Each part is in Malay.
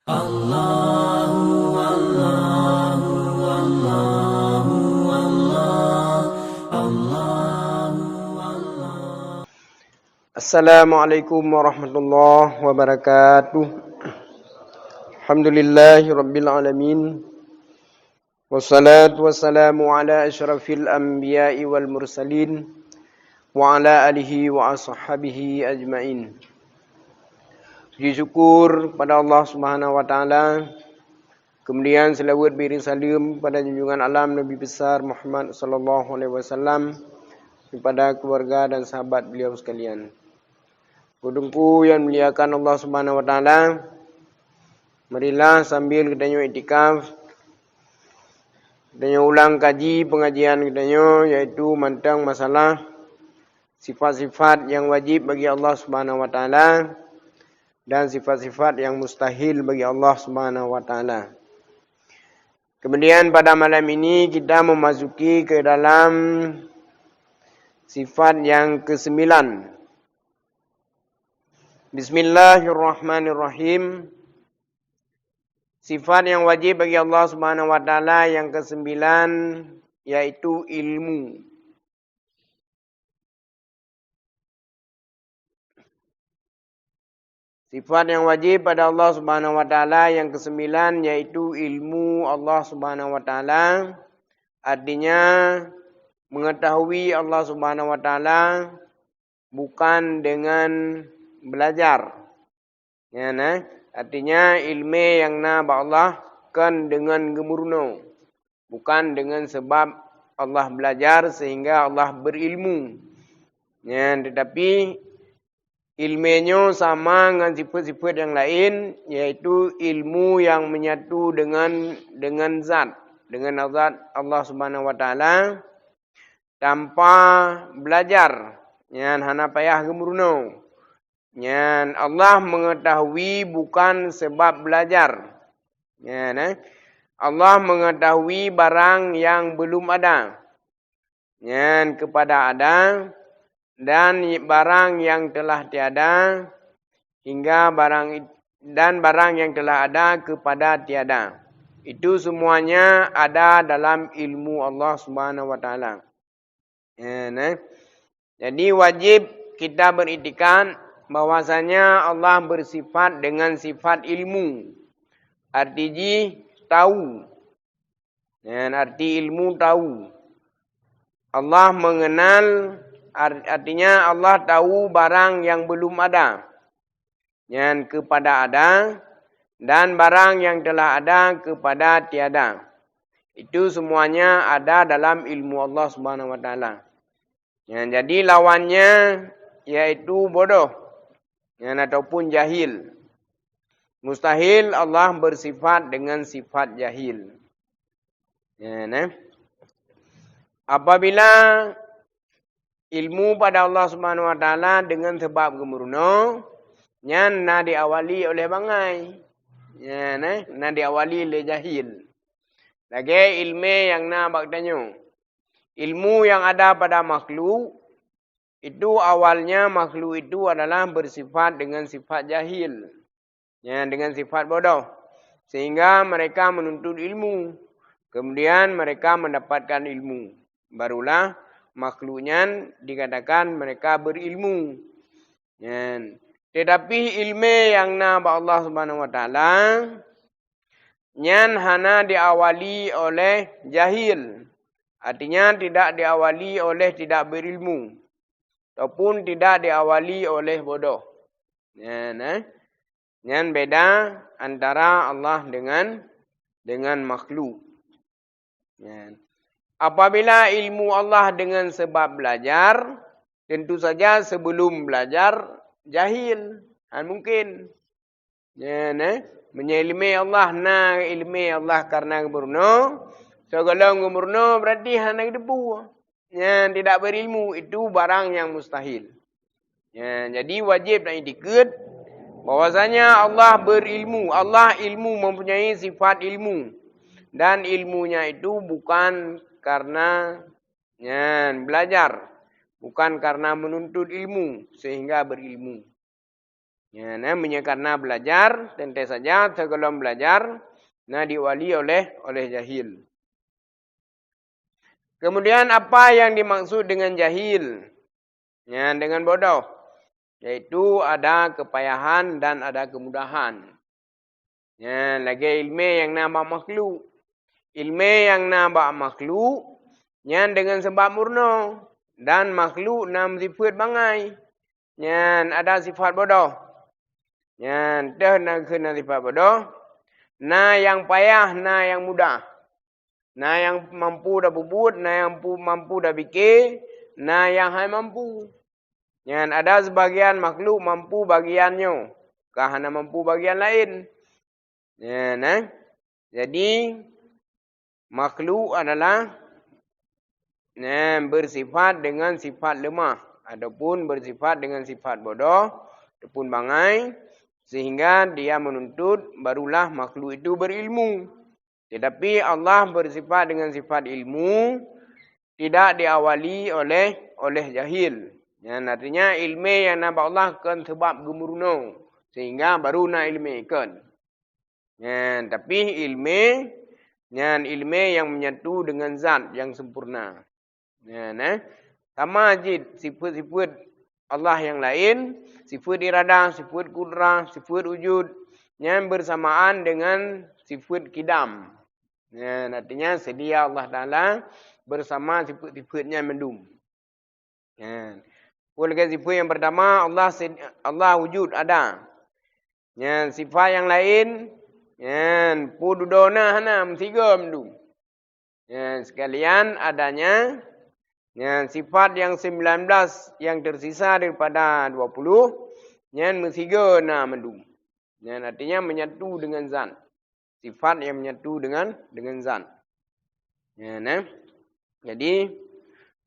Allahu Allahu Allahu Allah Allahu Allah. Assalamualaikum warahmatullahi wabarakatuh. Alhamdulillahi rabbil alamin. Wassalatu wassalamu ala asyrafil anbiya'i wal mursalin wa ala alihi wa ashabihi ajmain. Puji syukur pada Allah Subhanahu wa taala. Kemudian selawat beri salam pada junjungan alam Nabi besar Muhammad sallallahu alaihi wasallam, kepada keluarga dan sahabat beliau sekalian. Kudungku yang muliakan Allah Subhanahu wa taala, marilah sambil kita iktikaf, kita ulang kaji pengajian kita yaitu tentang masalah sifat-sifat yang wajib bagi Allah Subhanahu wa taala dan sifat-sifat yang mustahil bagi Allah Subhanahu wa taala. Kemudian pada malam ini kita memasuki ke dalam sifat yang ke-9. Bismillahirrahmanirrahim. Sifat yang wajib bagi Allah Subhanahu wa taala yang ke-9 yaitu ilmu. Sifat yang wajib pada Allah Subhanahu wa taala yang ke-9 yaitu ilmu Allah Subhanahu wa taala. Artinya mengetahui Allah Subhanahu wa taala bukan dengan belajar. Ya, nah. Artinya ilmu yang na Allah kan dengan gemurno. Bukan dengan sebab Allah belajar sehingga Allah berilmu. Ya, tetapi ilmunya sama dengan sifat-sifat yang lain, yaitu ilmu yang menyatu dengan zat, dengan zat Allah Subhanahu wa taala tanpa belajar. Yang hana payah gemurno. Yang Allah mengetahui bukan sebab belajar. Ya, Allah mengetahui barang yang belum ada. Yang kepada ada dan barang yang telah tiada hingga barang yang telah ada kepada tiada. Itu semuanya ada dalam ilmu Allah Subhanahu wa taala. Ya, nah. Jadi wajib kita beriktikad bahwasanya Allah bersifat dengan sifat ilmu. Artinya tahu. Dan arti ilmu tahu. Allah mengenal, artinya Allah tahu barang yang belum ada. Yang kepada ada dan barang yang telah ada kepada tiada. Itu semuanya ada dalam ilmu Allah Subhanahu wa taala. Jadi lawannya yaitu bodoh. Ataupun jahil. Mustahil Allah bersifat dengan sifat jahil. Apabila ilmu pada Allah Subhanahu wa taala dengan sebab gemurno, na diawali oleh bangai. Na diawali oleh jahil. Lagi ilmu yang na bagdanyo. Ilmu yang ada pada makhluk, itu awalnya makhluk itu adalah bersifat dengan sifat jahil. Dengan sifat bodoh. Sehingga mereka menuntut ilmu. Kemudian mereka mendapatkan ilmu. Barulah makhluknya dikatakan mereka berilmu. Tetapi ilmu yang na Allah Subhanahu wa taala hana diawali oleh jahil. Artinya tidak diawali oleh tidak berilmu. Ataupun tidak diawali oleh bodoh. Yang beda antara Allah dengan makhluk. Apabila ilmu Allah dengan sebab belajar, tentu saja sebelum belajar jahil. Mungkin. Menyelimi Allah ilmi Allah karena gemurno. So kalau gemurno berarti hana debu. Yang tidak berilmu itu barang yang mustahil. Jadi wajib nak iktikad bahwasanya Allah berilmu. Allah ilmu, mempunyai sifat ilmu. Dan ilmunya itu bukan karena belajar. Bukan karena menuntut ilmu sehingga berilmu. Ya, namanya karena belajar, tentu saja sebelum belajar, diwali oleh jahil. Kemudian apa yang dimaksud dengan jahil? Ya, dengan bodoh. Yaitu ada kepayahan dan ada kemudahan. Ya, lagi ilmu yang nampak makhluk. Ilmu yang nampak makhluk, yang dengan sebab murno. Dan makhluk nam sifat bangai. Yang ada sifat bodoh. Yang dah nak kena sifat bodoh. Yang payah, yang mudah. Yang mampu dah bubut, yang mampu dah fikir. Yang hai mampu. Yang ada sebagian makhluk mampu bagiannya. Kahana mampu bagian lain. Jadi, makhluk adalah bersifat dengan sifat lemah. Adapun bersifat dengan sifat bodoh. Adapun bangai. Sehingga dia menuntut barulah makhluk itu berilmu. Tetapi Allah bersifat dengan sifat ilmu. Tidak diawali oleh jahil. Artinya ilmu yang nampak Allah kan sebab gemuruno. Sehingga baru nak ilmu kan. Tapi ilmu yang menyatu dengan zat yang sempurna. Sama je sifat-sifat Allah yang lain, sifat iradah, sifat kudrah, sifat wujud yang bersamaan dengan sifat kidam. Artinya sedia Allah Ta'ala bersama sifat-sifatnya mendum. Walaupun sifat yang pertama Allah wujud ada. Sifat yang lain pududona hana mtiga mendum. Sekalian adanya sifat yang 19 yang tersisa daripada 20 yang mestiga na mendum. Artinya menyatu dengan zat. Sifat yang menyatu dengan zat. Jadi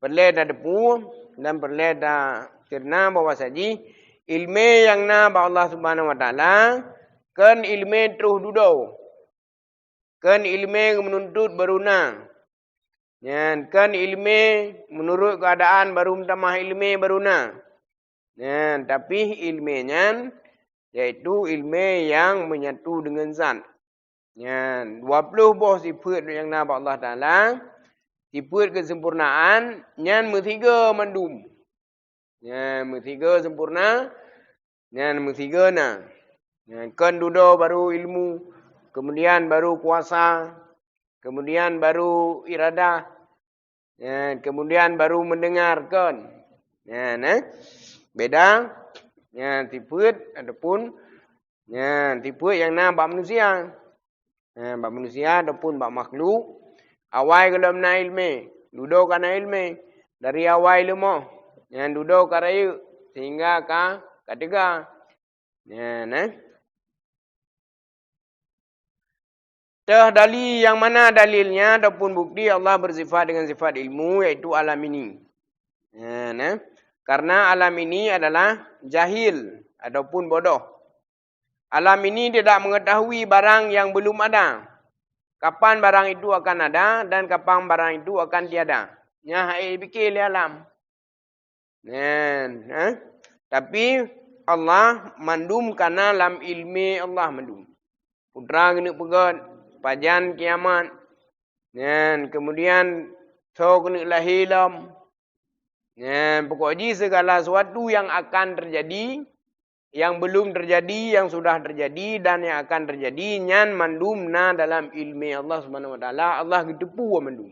perlu dah depu dan perlu dah cerna bahawa saji ilmu yang na ba Allah Subhanahu Wa Taala kan ilmu terus duduk. Kan ilmu menuntut beruna. Kan ilmu menurut keadaan baru menambah ilmu beruna. Tapi ilmunya yaitu ilmu yang menyatu dengan zat. 20 buah sifat yang nama Allah Ta'ala. Sifat kesempurnaan yang mestiga mendum. Mestiga sempurna. Mestiga na. Kan duduk baru ilmu. Kemudian baru kuasa. Kemudian baru iradah. Kemudian baru mendengarkan. Beda. Sifat ataupun sifat yang nampak manusia. Bak manusia ataupun bak makhluk. Awal kalau nak ilmu. Duduk kerana ilmu. Dari awal ilmu. Duduk kerana sehingga ketiga. Dalil yang mana dalilnya ataupun bukti Allah bersifat dengan sifat ilmu iaitu alam ini. Karena alam ini adalah jahil ataupun bodoh. Alam ini tidak mengetahui barang yang belum ada. Kapan barang itu akan ada dan kapan barang itu akan tiada. Hai fikir alam. Tapi Allah mandum karena alam ilmi Allah mandum. Putra kena pegat. Pajan kiamat. Kemudian so kena lahir lam. Pokoknya segala sesuatu yang akan terjadi, yang belum terjadi, yang sudah terjadi dan yang akan terjadi nyan mandumna dalam ilmu Allah Subhanahu Wa Taala. Allah gedepu mandum.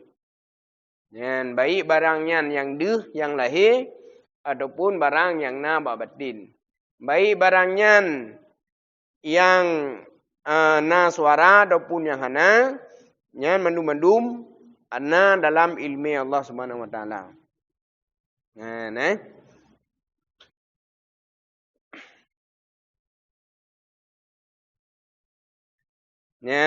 Baik barangnya yang deh, yang lahir ataupun barang yang na batin. Baik barangnya yang na suara ataupun yang hana yang mendum-mendum ana dalam ilmu Allah Subhanahu Wa Taala.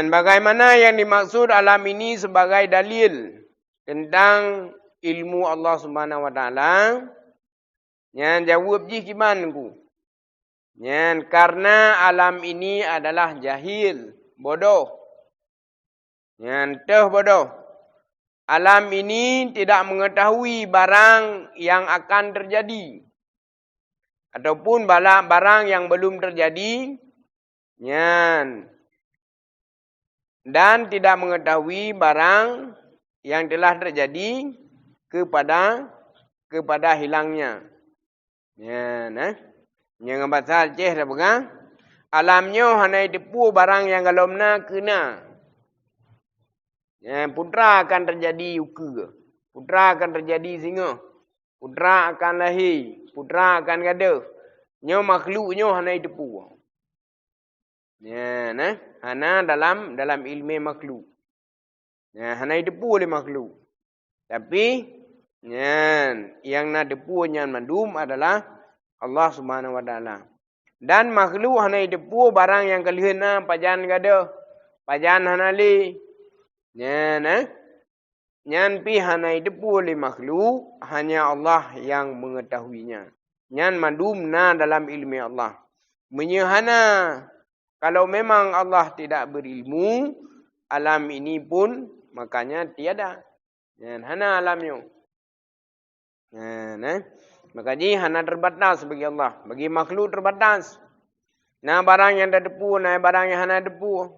Bagaimana yang dimaksud alam ini sebagai dalil tentang ilmu Allah Subhanahu Wa Taala? Jawab je kimanku. Karena alam ini adalah jahil, bodoh. Bodoh. Alam ini tidak mengetahui barang yang akan terjadi. Ataupun barang yang belum terjadi. Dan tidak mengetahui barang yang telah terjadi kepada hilangnya. Yang pasal Aceh dah pegang. Alamnya hanai depu barang yang galomna kena. Putra akan terjadi yuka. Putra akan terjadi singa. Putra akan lahir. Putra akan gada. Nyo makhluknya hanai depu. Hana dalam ilmu makhluk. Hanai depu oleh makhluk. Tapi yang nak depu yang mandum adalah Allah Subhanahu wa taala. Dan makhluk hanai depu barang yang kalihna pajan gada. Pajan hanali. Nyan pi hanai depu oleh makhluk hanya Allah yang mengetahuinya. Nyan mandum na dalam ilmu Allah. Menyehana kalau memang Allah tidak berilmu alam ini pun makanya tiada. Hana alamnya. Makanya hana terbatas bagi Allah. Bagi makhluk terbatas. Nah barang yang dah depu, nah barang yang hana depu.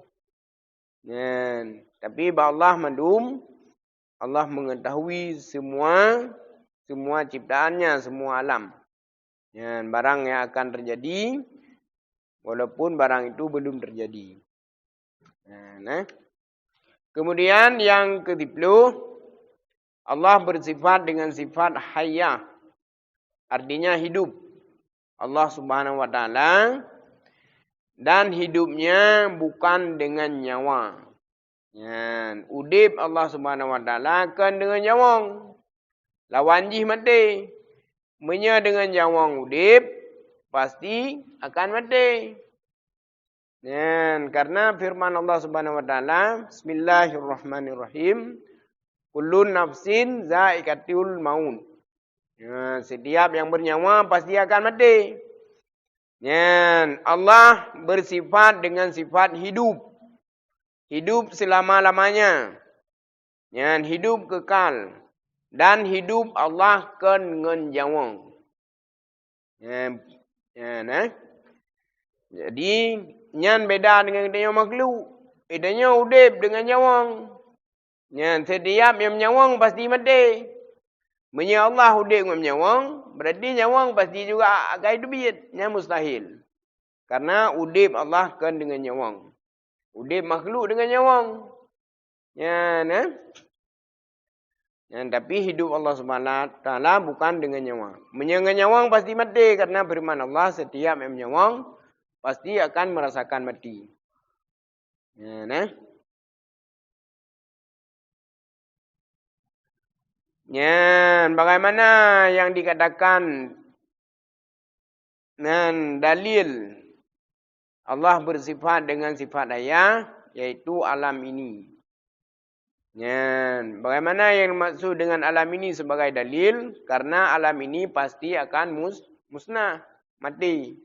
Tapi Allah mandum, Allah mengetahui semua ciptaannya, semua alam. Barang yang akan terjadi, walaupun barang itu belum terjadi. Kemudian yang ke-10, Allah bersifat dengan sifat hayyah. Artinya hidup. Allah Subhanahu wa taala dan hidupnya bukan dengan nyawa. Udip Allah Subhanahu wa taala kan dengan nyawang. Lawan jih mati. Menya dengan nyawang udip pasti akan mati. Karena firman Allah Subhanahu wa taala, Bismillahirrahmanirrahim. Kullun nafsin za'iqatul maut. Setiap yang bernyawa pasti akan mati. Allah bersifat dengan sifat hidup. Hidup selama-lamanya. Hidup kekal. Dan hidup Allah kan dengan nyawa. Jadi, nyan beda dengan kita makhluk. Bedanya udip dengan nyawang. Setiap yang menyawang pasti mati. Menya Allah udip dengan menyawang, berarti nyawang pasti juga akan hidup. Yang mustahil. Karena udip Allah kan dengan nyawang. Udip makhluk dengan nyawang. Tapi hidup Allah Subhanahu wa taala bukan dengan nyawa. Menya dengan nyawang pasti mati. Karena firman Allah setiap yang menyawang pasti akan merasakan mati. Bagaimana yang dikatakan dalil Allah bersifat dengan sifat ayah, yaitu alam ini. Bagaimana yang dimaksud dengan alam ini sebagai dalil? Karena alam ini pasti akan musnah, mati.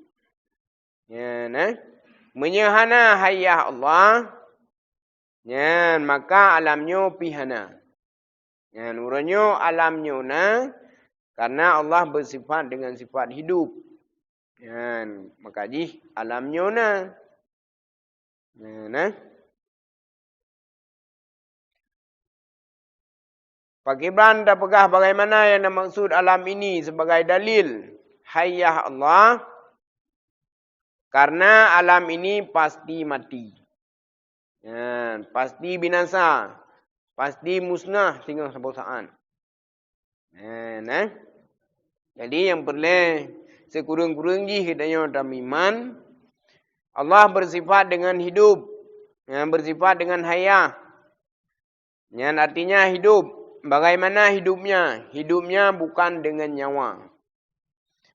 Menyehana hayah Allah, maka alamnya pihana. Urangnya alamnya na, karena Allah bersifat dengan sifat hidup. Maka jih alamnya na. Pak Ibran dah pegah bagaimana yang dimaksud alam ini sebagai dalil hayah Allah. Karena alam ini pasti mati. Pasti binasa. Pasti musnah tinggal satu saat. Jadi yang perlu sekurang-kurang kita dalam iman. Allah bersifat dengan hidup. Bersifat dengan hayah. Yang artinya hidup. Bagaimana hidupnya? Hidupnya bukan dengan nyawa.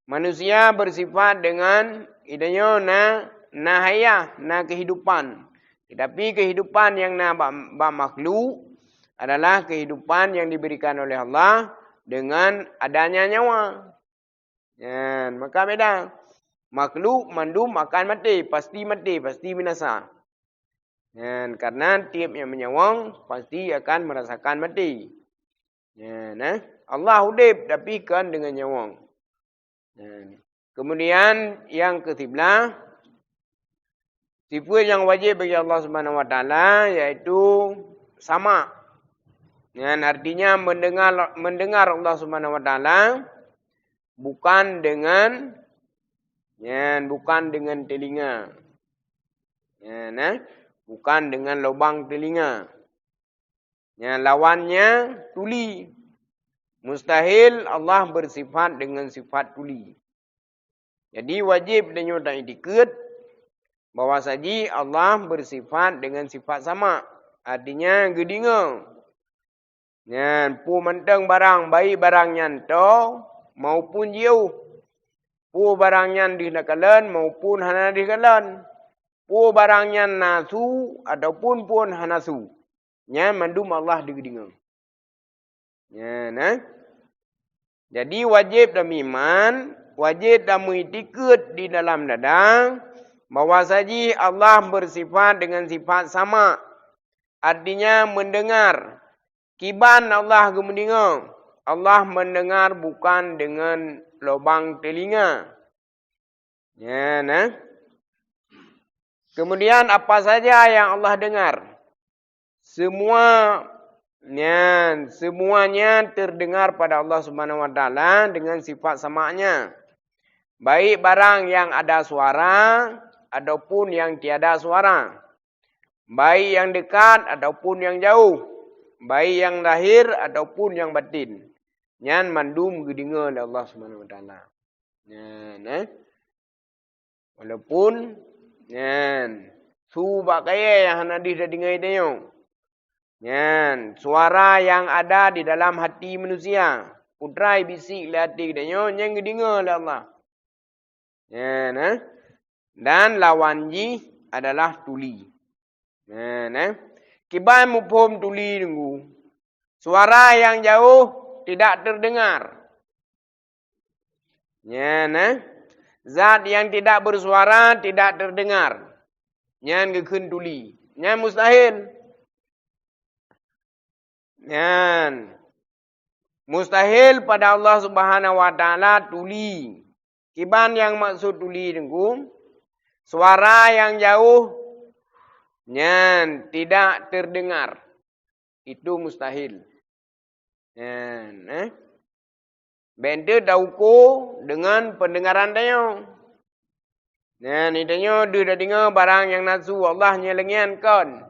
Manusia bersifat dengan idanya na hayah, na kehidupan. Tetapi kehidupan yang na makhluk adalah kehidupan yang diberikan oleh Allah dengan adanya nyawa. Maka beda. Makhluk mandum akan mati, pasti binasa. Karena tiap yang menyawang pasti akan merasakan mati. Allah udip tapi kan dengan nyawang. Kemudian yang ke-13, sifat yang wajib bagi Allah Subhanahu wa taala yaitu sama. Yang artinya mendengar Allah Subhanahu wa taala bukan dengan telinga. Bukan dengan lubang telinga. Lawannya tuli. Mustahil Allah bersifat dengan sifat tuli. Jadi wajib dan tak itikad bahawa saji Allah bersifat dengan sifat sama. Artinya gedinga. Pu menteng barang baik barang nyanto maupun jauh. Pu barang nyan di nakalan maupun hana di kalan. Pu barang nyan nasu ataupun pun hanasu. Nyan mandum Allah di gedinga. Jadi wajib dan iman, wajib dan mu'tikad di dalam dada bahawa saji Allah bersifat dengan sifat sama. Artinya mendengar. Kiban Allah mendengar. Allah mendengar bukan dengan lubang telinga. Kemudian apa saja yang Allah dengar? Semuanya terdengar pada Allah Subhanahu wa taala dengan sifat samanya. Baik barang yang ada suara ataupun yang tiada suara. Baik yang dekat ataupun yang jauh. Baik yang lahir ataupun yang batin. Nyan mandum gedinga oleh Allah Subhanahu wa taala. Walaupun subak kaya yang hadis dah dengar itu. Suara yang ada di dalam hati manusia. Putrai bisik le hati kita yang gedinga oleh Allah. Dan lawan ji adalah tuli. Kibai mupom tuli nunggu. Suara yang jauh tidak terdengar. Zat yang tidak bersuara tidak terdengar. Nyan gekun tuli. Nyan mustahil. Mustahil pada Allah Subhanahu wa taala tuli. Kiban yang maksud tuli nunggu. Suara yang jauh tidak terdengar. Itu mustahil. Benda dauko dengan pendengaran dia. Ni dia dah dengar barang yang nasu Allah nyelengian kan.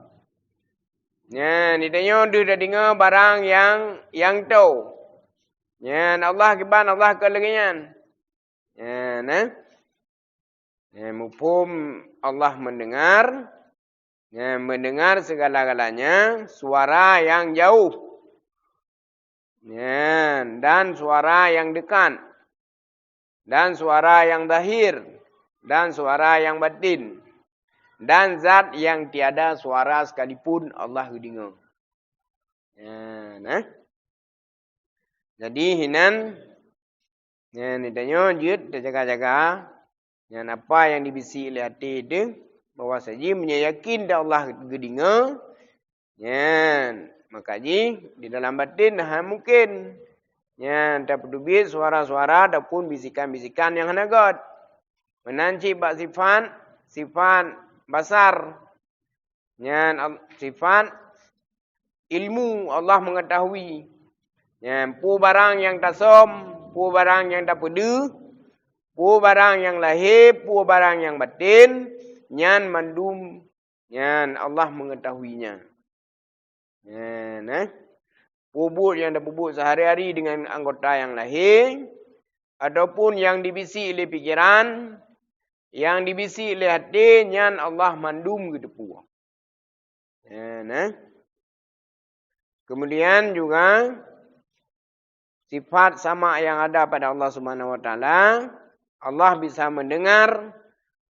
Ni dia dah dengar barang yang tahu. Allah kiban Allah kelengian. Mufhum Allah mendengar. Mendengar segala-galanya suara yang jauh. Dan suara yang dekat. Dan suara yang zahir. Dan suara yang batin. Dan zat yang tiada suara sekalipun Allah dengar. Jadi hinan ni tanya jid dia jaga-jaga apa yang dibisi oleh hati dia bahawa saja menyayakin dah Allah gedinga. Maka di dalam batin mungkin tak peduli suara-suara ataupun bisikan-bisikan yang hanagat. Menanci bak sifat basar. Sifat ilmu Allah mengetahui. Pu barang yang tasom, pu barang yang tak pedu, pu barang yang lahir, pu barang yang batin. Nyan mandum, Allah mengetahuinya. Pubut yang dah pubut sehari-hari dengan anggota yang lahir. Ataupun yang dibisi oleh fikiran. Yang dibisi oleh hati. Nyan Allah mandum ke tepu. Kemudian juga. Sifat sama yang ada pada Allah Subhanahu wa taala. Allah bisa mendengar.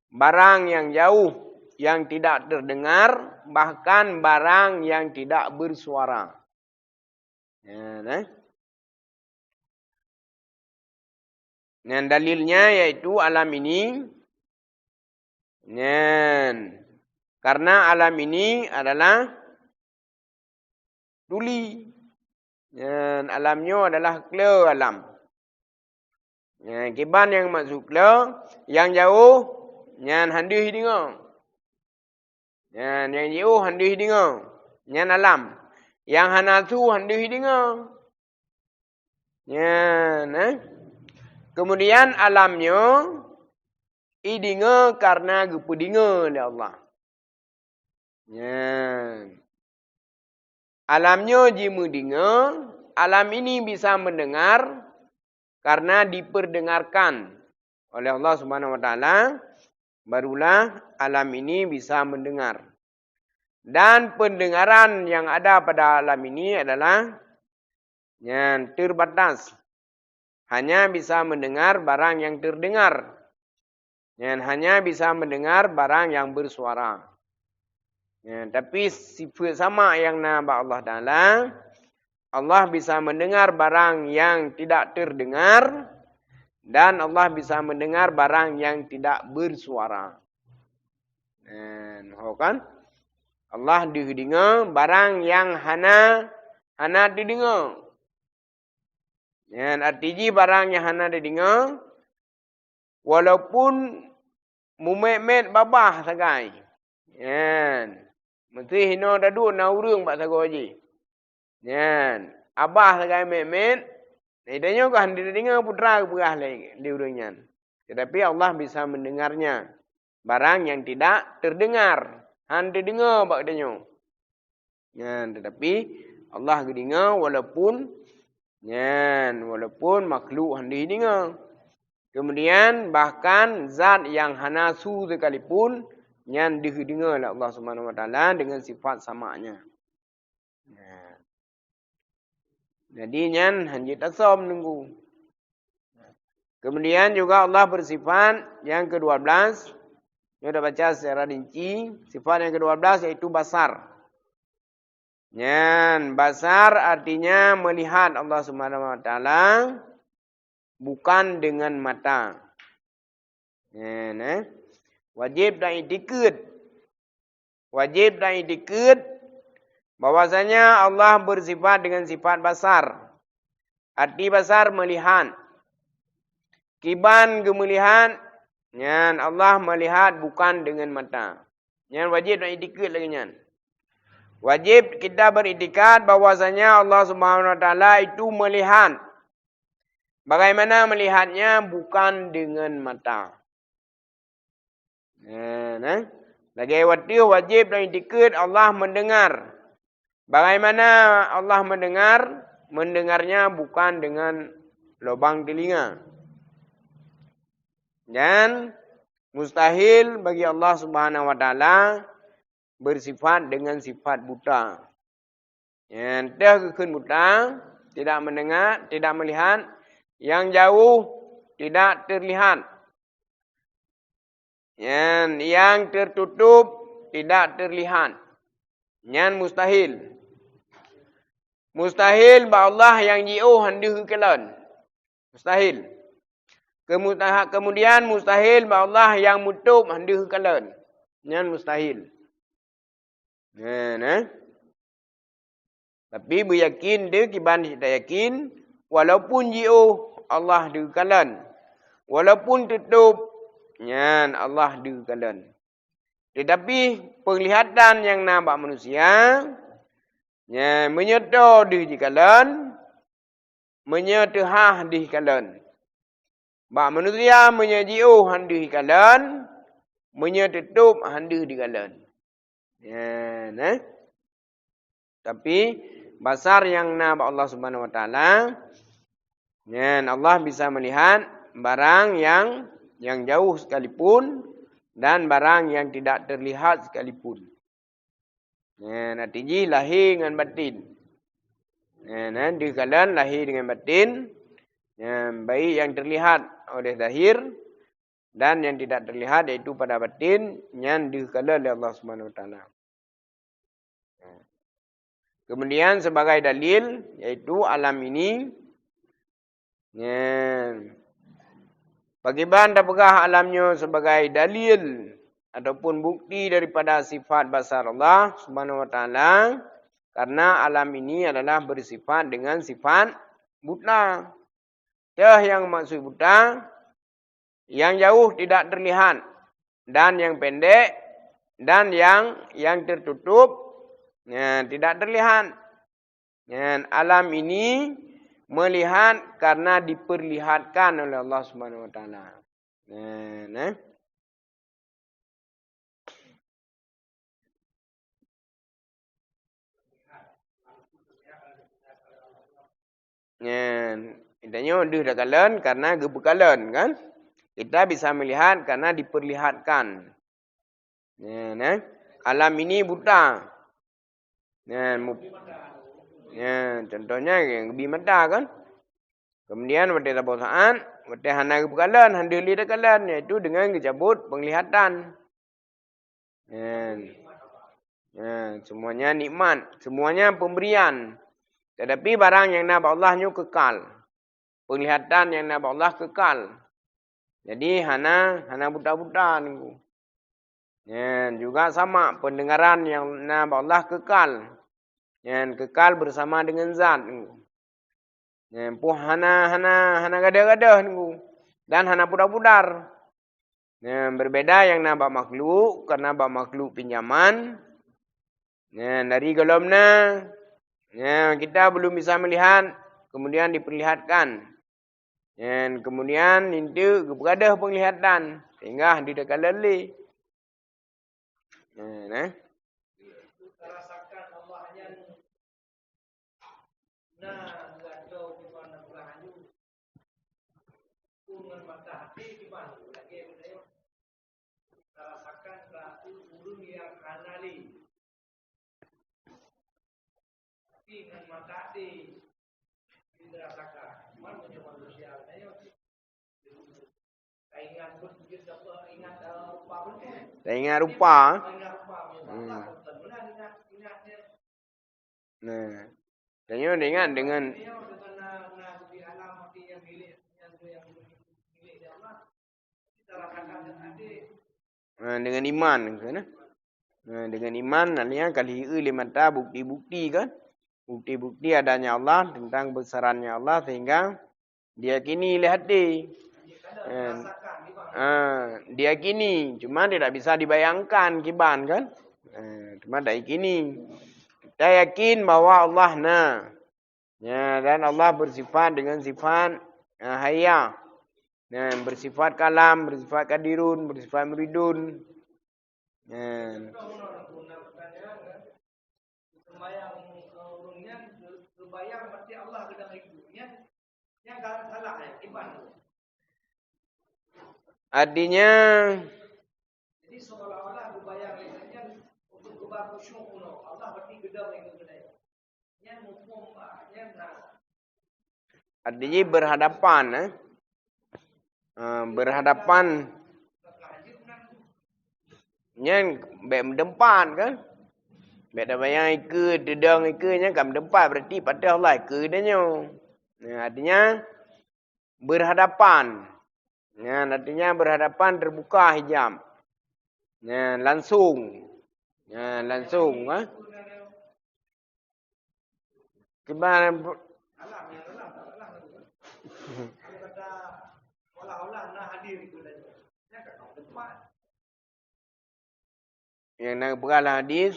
Barang yang jauh yang tidak terdengar, bahkan barang yang tidak bersuara. Dan dalilnya yaitu alam ini. Karena alam ini adalah tuli. Alamnya adalah clear alam. Kiban yang maksud pula yang jauh nyan handih dengar. Yang jauh handih dengar. Nyan alam. Yang hanasu handih dengar. Kemudian alamnya idinga karena gepudinga oleh Allah. Alamnya jimu dinga, alam ini bisa mendengar karena diperdengarkan oleh Allah Subhanahu wa taala, barulah alam ini bisa mendengar. Dan pendengaran yang ada pada alam ini adalah yang terbatas. Hanya bisa mendengar barang yang terdengar. Dan hanya bisa mendengar barang yang bersuara. Tapi sifat sama yang nama Allah Ta'ala, Allah bisa mendengar barang yang tidak terdengar, dan Allah bisa mendengar barang yang tidak bersuara. Kan? Allah didengar barang yang hana didengar. Artinya barang yang hana didengar, walaupun mumet babah sagai. Mesti hina dadu na urang bak sago ji. Abah sagai met. Idanya kan didengar putra berah li urangnya. Tetapi Allah bisa mendengarnya. Barang yang tidak terdengar. Han didengar bak idanya. Tetapi Allah didengar walaupun makhluk han didengar. Kemudian bahkan zat yang hanasu sekalipun yang didengar oleh Allah Subhanahu wa taala dengan sifat samanya. Jadi nyan hanji tasom nunggu. Kemudian juga Allah bersifat yang ke-12. Kita sudah baca secara rinci. Sifat yang ke-12 yaitu basar. Basar artinya melihat Allah Subhanahu wa taala bukan dengan mata. Wajib dan itikad. Wajib dan itikad bahwasanya Allah bersifat dengan sifat basar. Arti basar melihat. Kiban gemelihat. Allah melihat bukan dengan mata. Wajib dan itikad lagi nyan. Wajib kita beritikad bahwasanya Allah Subhanahu wa taala itu melihat. Bagaimana melihatnya bukan dengan mata. Lagi wajib dan itikad Allah mendengar. Bagaimana Allah mendengar? Mendengarnya bukan dengan lubang telinga. Dan mustahil bagi Allah Subhanahu wa taala bersifat dengan sifat buta. Dia kekun buta, tidak mendengar, tidak melihat, yang jauh tidak terlihat. Yang tertutup tidak terlihat. Mustahil. Mustahil ba Allah yang jauh hendak kelan. Mustahil. Kemudian mustahil ba Allah yang mutup hendak kelan. Mustahil. Tapi beryakin dia kiban kita yakin walaupun jauh Allah dikalan. Walaupun tutup Allah dikalan. Tetapi penglihatan yang nampak manusia menyerta dikalan, menyertah dikalan. Bak manusia menyajiu handu dikalan, menyertutup handu dikalan. Tapi basar yang nampak Allah Subhanahu wa taala, Allah bisa melihat barang yang jauh sekalipun dan barang yang tidak terlihat sekalipun. Artinya lahir dengan batin. Dikalan lahir dengan batin. Baik yang terlihat oleh zahir dan yang tidak terlihat iaitu pada batin yang dikalan oleh Allah Subhanahu wa taala. Kemudian sebagai dalil yaitu alam ini bagaimana dapatlah alamnya sebagai dalil ataupun bukti daripada sifat basar Allah Subhanahu wa taala karena alam ini adalah bersifat dengan sifat buta. Teh yang maksud buta, yang jauh tidak terlihat, dan yang pendek, dan yang tertutup, tidak terlihat. Alam ini melihat karena diperlihatkan oleh Allah Subhanahu Wa Taala. Intinya dia dah kalen karena gebekalan kan. Kita bisa melihat karena diperlihatkan. Alam ini buta. Contohnya yang lebih mata kan. Kemudian pada tabasaat, pada hana gebekalan, handa lihat kalan, iaitu dengan kecabut penglihatan. Semuanya nikmat, semuanya pemberian. Tetapi barang yang nampak Allahnya kekal. Penglihatan yang nampak Allah kekal. Jadi hana buta-buta ni. Juga sama pendengaran yang nampak Allah kekal. Kekal bersama dengan zat ni. Puh hana gadah-gadah ni. Dan hana pudar-pudar. Berbeda yang nampak makhluk karena nampak makhluk pinjaman. Dari golomna kita belum bisa melihat, kemudian diperlihatkan. Kemudian itu berada penglihatan sehingga tidak lali. Rasakan Allahnya nah gaduh di mana berayu dengan mata hati di mana lagi benda rasakan satu burung yang anali dengan mata hati dirasakan mana punya manusia ayo ingat berpikir apa ingat rupa pun ingat rupa. Dan ingat dengan dengan iman kan? Dengan iman artinya kali mata bukti-bukti kan? Bukti-bukti adanya Allah tentang besarannya Allah sehingga diyakini oleh hati. Diyakini, cuma tidak bisa dibayangkan kiban kan? Cuma diyakini. Kita yakin bahwa Allah dan Allah bersifat dengan sifat hayya. Bersifat kalam, bersifat kadirun, bersifat muridun. Bayang berarti Allah sedang hidupnya yang salah ya iman. Artinya jadi seolah-olah berbayang misalnya untuk kebar khusyuk Allah berarti gedang yang kedai. Yang mumpung yang artinya berhadapan berhadapan yang berdepan kan. Beda bayang ike, dedang ikenya kam depan berarti pada Allah ike danyo. Artinya berhadapan. Artinya berhadapan terbuka hijab. Langsung. Langsung. Gimana? Yang nak beralah hadis.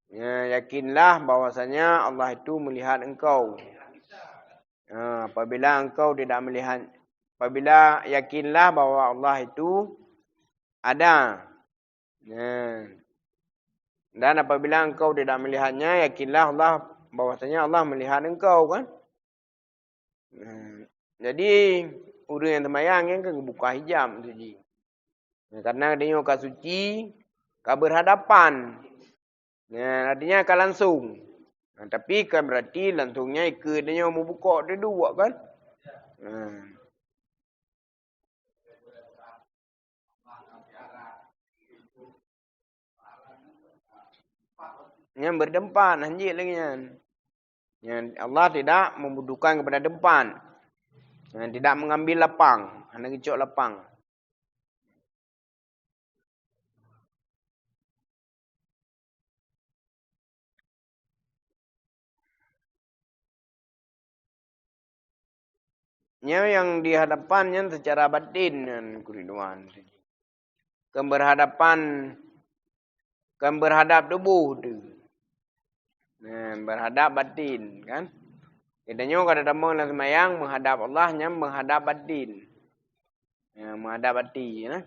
Yakinlah bahwasanya Allah itu melihat engkau. Apabila engkau tidak melihat, apabila yakinlah bahwa Allah itu ada. Dan apabila engkau tidak melihatnya, yakinlah Allah bahwasanya Allah melihat engkau kan. Jadi orang yang termayang yang kan buka hijab suci. Karena dia ka suci, ka berhadapan. Artinya akan langsung. Tapi kan berarti langsungnya ikut dia mau buka dia dua kan. Yang berdempan anjir lagi kan. Yang Allah tidak membutuhkan kepada dempan. Tidak mengambil lapang, hanya kecok lapang. yang di hadapannya secara batin Ridwan. Kan berhadap tubuh tu. Berhadap batin kan. Kitanya kada damang dalam semayang menghadap Allah nya menghadap batin. Menghadap hati ya.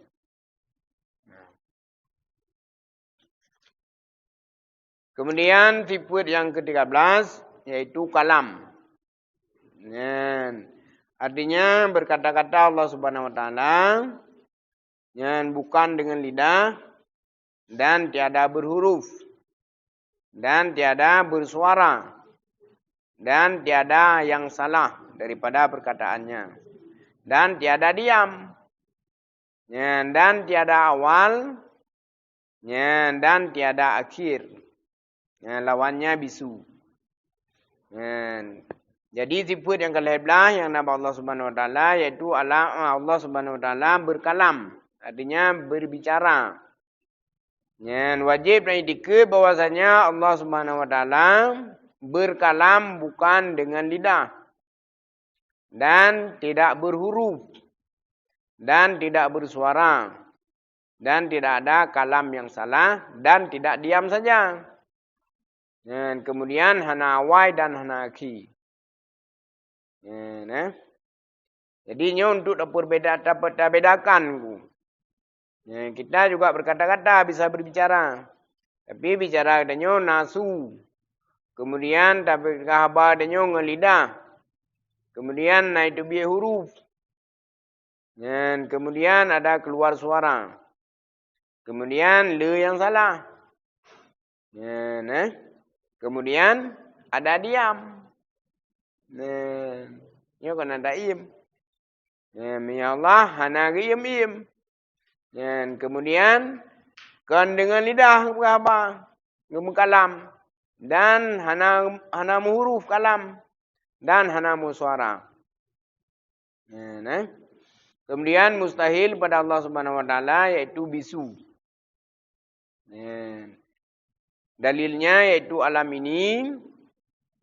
Kemudian sifat yang ke-13 yaitu kalam. Artinya berkata-kata Allah Subhanahu wa taala bukan dengan lidah dan tiada berhuruf dan tiada bersuara dan tiada yang salah daripada perkataannya dan tiada diam dan tiada awal dan tiada akhir. Lawannya bisu. Jadi sifat yang ke-11 yang nama Allah Subhanahu wa taala yaitu Allah Subhanahu wa taala berkalam, artinya berbicara. Wajib dan etika bahwasanya Allah Subhanahu wa taala berkalam bukan dengan lidah dan tidak berhuruf dan tidak bersuara dan tidak ada kalam yang salah dan tidak diam saja. Kemudian hana awai dan hana aki. Jadi untuk dapat bedakan. Kita juga berkata-kata bisa berbicara. Tapi bicara adanya nasu. Kemudian tapi kahabar adanya ngelidah. Kemudian naik tu biar huruf. Kemudian ada keluar suara. Kemudian le yang salah. Kemudian ada diam. Nyo kan ada im. Ya Allah hana im. Kemudian kan dengan lidah apa? Kalam dan hana huruf kalam dan hana suara. Kemudian mustahil pada Allah Subhanahu wa taala yaitu bisu. Dalilnya yaitu alam ini.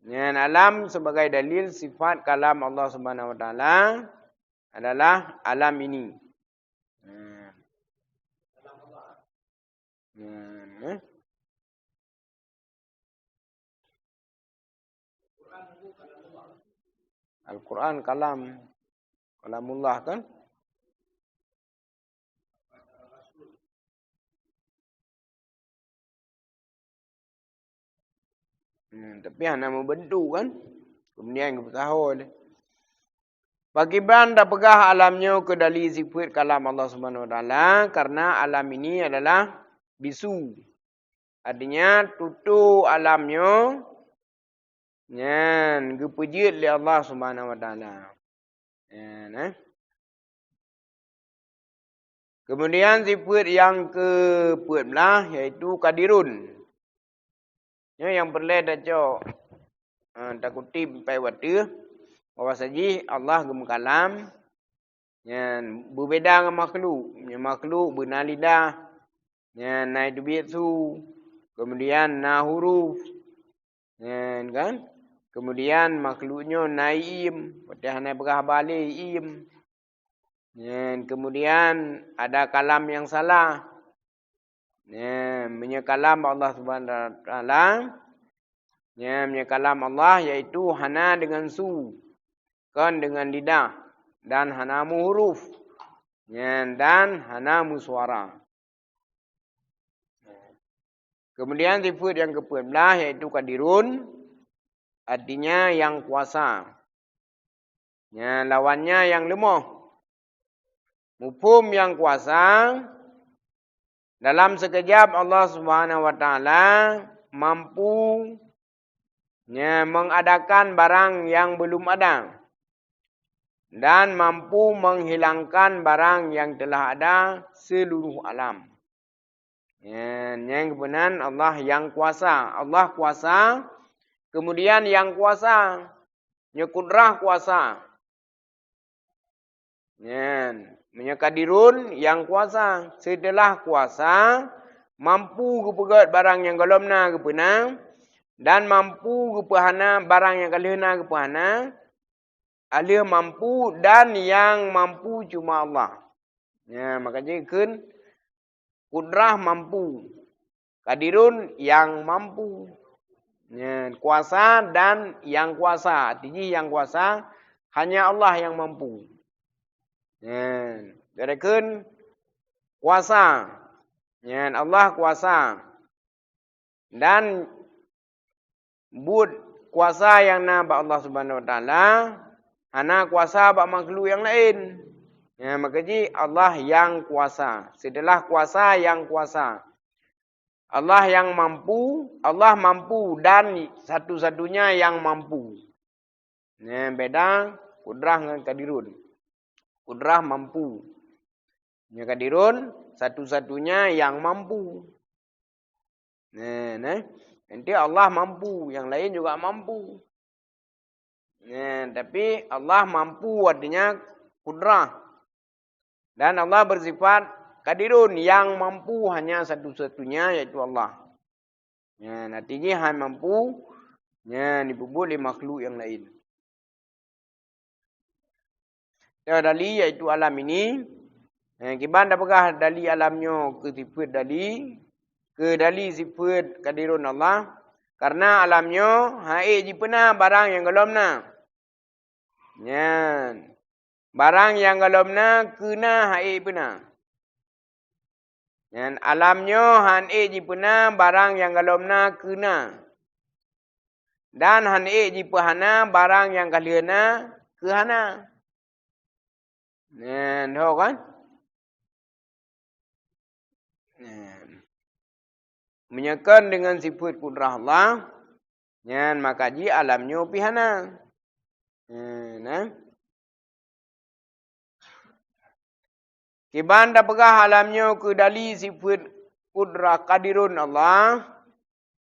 Alam sebagai dalil sifat kalam Allah Subhanahu wa taala adalah alam ini. Al-Quran kalamullah kan? Tapi hanya membentuk kan. Kemudian kita tahu. Bagaimana pegah alamnya ke dalil sifat kalam Allah Subhanahu wa taala karena alam ini adalah bisu. Artinya tutu alamnya gepejit oleh Allah Subhanahu wa taala. Kemudian sifat yang ke-14 yaitu kadirun. Yang perlu dah cok tak kutip pai watu bahwa saji Allah gemkalam berbeza dengan makhluk. Makhluk bernalidah naik dubiat su, kemudian na huruf kan? Kemudian makhluknya naim, padahal naik berah balik im. Kemudian ada kalam yang salah. Menyekalam Allah Subhanahu wa taala. Menyekalam Allah yaitu hana dengan su, kan dengan lidah dan hana huruf. Dan hana suara. Kemudian sifat yang ke-14 yaitu kadirun, artinya yang kuasa. Lawannya yang lemah. Mufhum yang kuasa. Dalam sekejap Allah Subhanahu wa taala mampu mengadakan barang yang belum ada dan mampu menghilangkan barang yang telah ada seluruh alam. Yang kebenaran Allah yang kuasa. Allah kuasa. Kemudian yang kuasa. Kudrah kuasa. Menyakadirun yang kuasa. Setelah kuasa. Mampu kepegat barang yang galomna kepena. Dan mampu kepahana barang yang kalihna kepahana. Alia mampu dan yang mampu cuma Allah. Ya, makanya kan kudrah mampu. Qadirun yang mampu. Ya, kuasa dan yang kuasa. Artinya yang kuasa hanya Allah yang mampu. Ya, kan kuasa. Ya, Allah kuasa. Dan bud kuasa yang na Allah Subhanahu wa taala hana kuasa bak makhluk yang lain. Ya, makanya Allah yang kuasa. Setelah kuasa yang kuasa. Allah yang mampu, Allah mampu dan satu-satunya yang mampu. Ya, beda kudrah dengan qadirun. Kudrah mampu. Ya, qadirun satu-satunya yang mampu. Nah. Nanti Allah mampu, yang lain juga mampu. Tapi Allah mampu artinya kudrah. Dan Allah bersifat qadirun, yang mampu hanya satu-satunya yaitu Allah. Artinya hanya mampu dibubul oleh makhluk yang lain. Dali yaitu alam ini. Kiban apakah dali alamnya ke sifat dali? Ke dali sifat qadirun Allah. Karena alamnya haid jipena barang yang galomna. Barang yang galomna kena haid pena. Alamnya haid jipena barang yang galomna kena. Dan haid jipahana barang yang kaliana kehana. Tahu kan? Menyekan dengan sifat kudrah Allah, maka ji alamnya pihana. Kiban dapakah alamnya ke dali sifat kudrah qadirun Allah,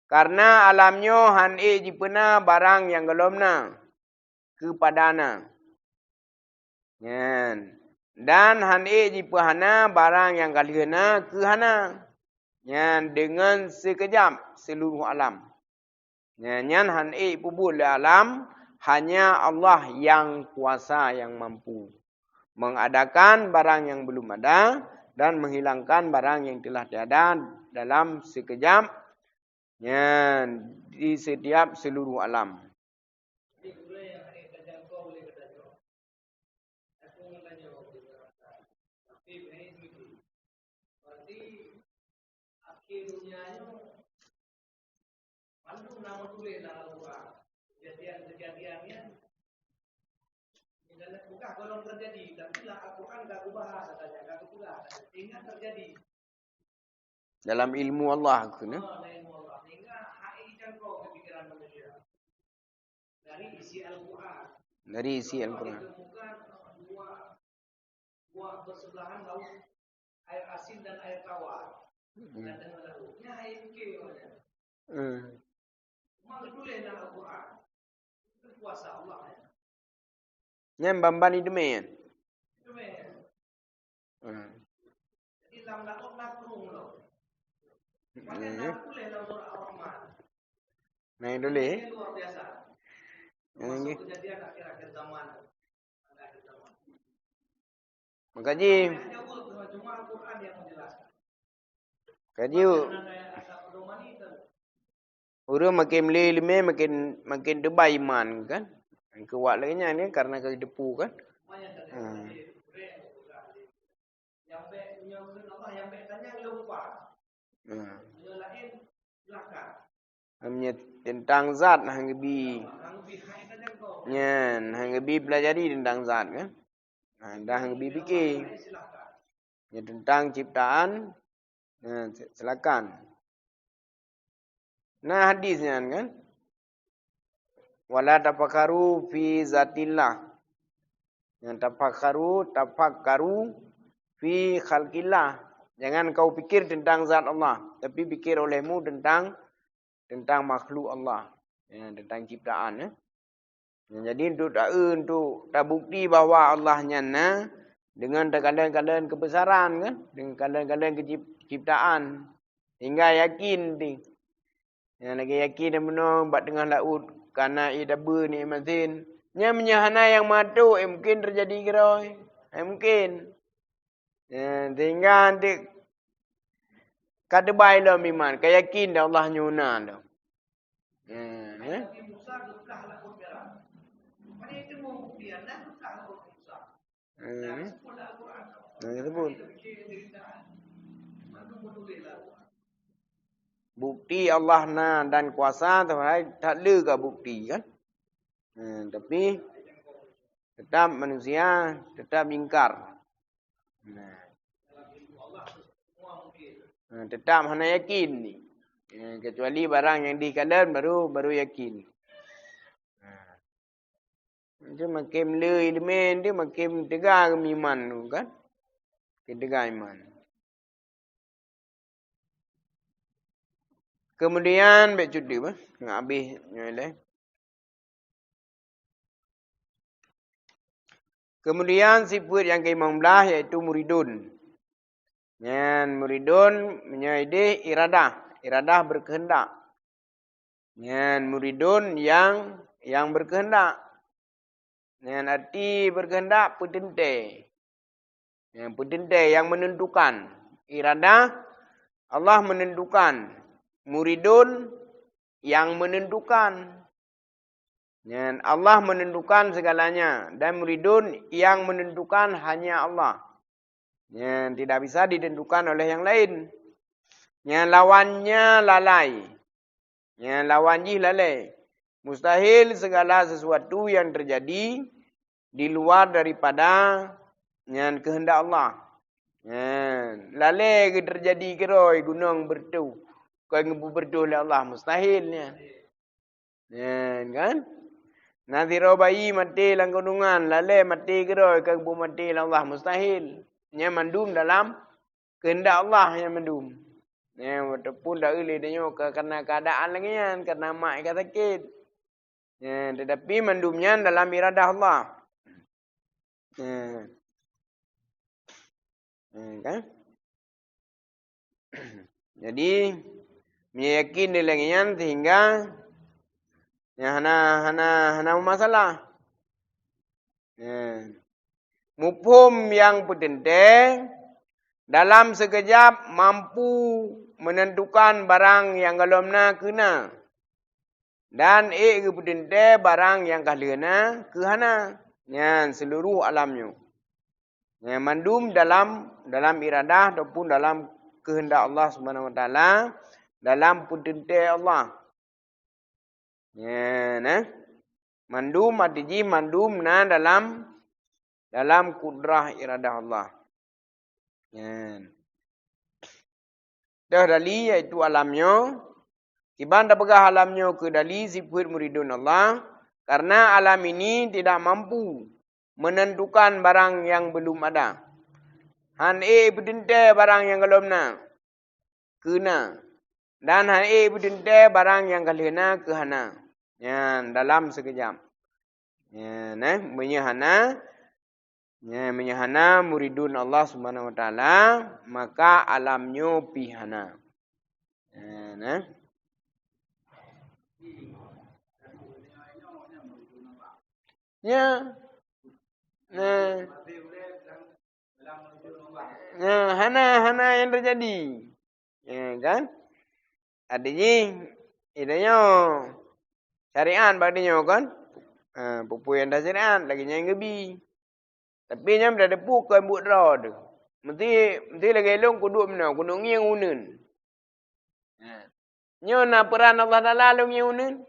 karena alamnya han'e jipena barang yang galomna kepadana. Dan han'e jipahana barang yang kaliana kehana. Dengan sekejap seluruh alam. Nyan han'i pubul alam hanya Allah yang kuasa yang mampu mengadakan barang yang belum ada dan menghilangkan barang yang telah tiada dalam sekejap di setiap seluruh alam. Mandu nama tulis dalam Al-Quran. Kejadian-kejadiannya bukan belum terjadi, tapi Al-Quran tak ubah katanya, tak ubah. Sehingga terjadi. Dalam ilmu Allah kena. Dalam ilmu Allah. Sehingga hai jangkau kepikiran manusia. Dari isi Al-Quran. Dari isi Al-Quran. Ditemukan buah bersebelahan laut air asin dan air tawar. Dan dengan lautnya air kewanya. Memang ditulis dalam Al-Quran. Itu kuasa Allah. Yang bamban itu men. Jadi dalam laut nakrung loh. Makanya ditulis dalam surah Ar-Rahman. Nah itu le. Luar biasa. Masuk kejadian akhir-akhir zaman. Makanya. Cuma Al-Quran yang menjelaskan. Kaji. Orang makin melilme makin debai iman kan. Kuat lainnya ni karena kedepu kan. Yang Allah yang tanya lupa. Yang lain belakang. Hanya tentang zat hanggebi. Hanggebi pelajari tentang zat kan. Dah hanggebi fikir. Tentang ciptaan. Silakan. Nah hadisnya kan. Wala tafakkaru fi zatillah. Yang tafakkaru fi khalqillah. Jangan kau fikir tentang zat Allah, tapi fikir olehmu tentang makhluk Allah, tentang ciptaan. Jadi untuk tak bukti bahawa Allah nyana dengan kalian kebesaran kan, dengan kalian ciptaan, hingga yakin ding. Yang lagi yakin dan benar buat dengan laut karena ia dabar ni masin. Nya menyahana yang matu, mungkin terjadi geroi. Mungkin. Tinggal nanti kata baik lah miman. Kayakin dah Allah nyuna dah. Bukti Allah na dan kuasa tu tak le ke bukti kan. Tapi tetap manusia tetap ingkar. Tetap hanya yakin ni. Kecuali barang yang dikalan baru yakin. Dia makin le ilmen dia makin tegar iman tu kan. Makin tegar iman. Kemudian baik cuti bah, nak habis ni. Kemudian sifat yang ke-15 iaitu muridun. Yang muridun menjadi iradah berkehendak. Yang muridun yang berkehendak. Yang arti berkehendak petente. Yang petente yang menentukan. Iradah Allah menentukan. Muridun yang menentukan. Dan Allah menentukan segalanya. Dan muridun yang menentukan hanya Allah. Yang tidak bisa ditentukan oleh yang lain. Yang lawannya lalai. Yang lawannya lalai. Mustahil segala sesuatu yang terjadi di luar daripada yang kehendak Allah. Lalai terjadi keroi gunung bertu. Kau ngebu berdoa oleh Allah mustahilnya. Kan? Nanti bayi mati dalam gunungan, lalai mati keroi kau ngebu mati oleh Allah mustahil. Nya mandum dalam kehendak Allah yang mandum. Walaupun dah boleh dia kerana keadaan lagi kan, kerana mak ikat sakit. Tetapi mandumnya dalam iradah Allah. Kan? Jadi meyakin dilengian sehingga yang hana masalah. Mufhum yang petente dalam sekejap mampu menentukan barang yang galomna kena. Dan ke petente barang yang kalena kehana. Yang seluruh alamnya. Yang mandum dalam iradah ataupun dalam kehendak Allah Subhanahu Wa Taala. Dalam petente Allah. Mandum artinya mandum dalam kudrah iradah Allah. Dah dali iaitu alamnya. Tiban dah pegah alamnya ke dali sifat muridun Allah. Karena alam ini tidak mampu menentukan barang yang belum ada. Han petente barang yang galomna kena. Dan han petente barang yang kalena kehana. Dalam sekejap. Menyahana muridun Allah Subhanahu Wa Taala, maka alamnya pihana. Hana yang terjadi. Kan? Artinya idanya syariat bagdinya kan. Pupu yang dah syariat lagi yang gebi. Tapi nyam dah depuk kan buat draw tu. Mesti lagi elong kuduk mana, kuduk ngiang unun. Nyo na peran Allah Taala long ngiang unun.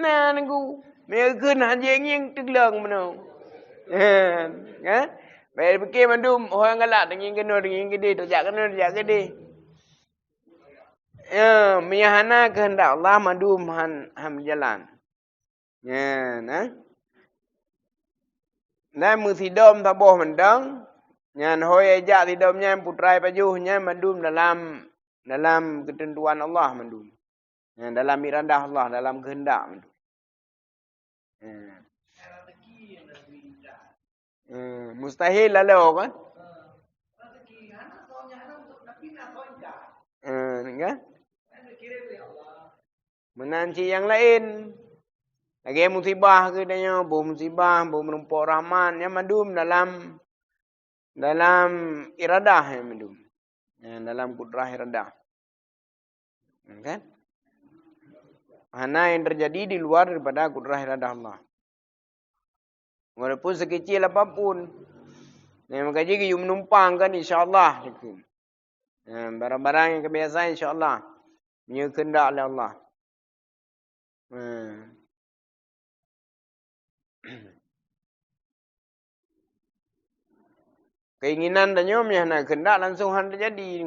Nah nengku, mereka haji ngiang teglang mana. Kan? Baik fikir mandum orang galak dengan gede terjak gede. Menyahana kehendak Allah mandum han jalan. Dan musidom taboh mendang. Nyan hoi ajak tidomnya putrai pajuhnya mandum dalam ketentuan Allah mandum. Dalam iradah Allah, dalam kehendak mandum. Mustahil lalu kan? Kan? Menanci yang lain. Lagi musibah ke dia, bo musibah, bo menumpuk rahman, yang madum dalam iradah yang madum. Dalam kudrah iradah. Kan? Mana yang terjadi di luar daripada kudrah iradah Allah. Walaupun sekecil apapun. Maka jika you menumpang kan insyaAllah. Barang-barang yang kebiasaan insyaAllah. Ia kehendak oleh Allah. Keinginan dan nyomnya nak kehendak langsung han terjadi.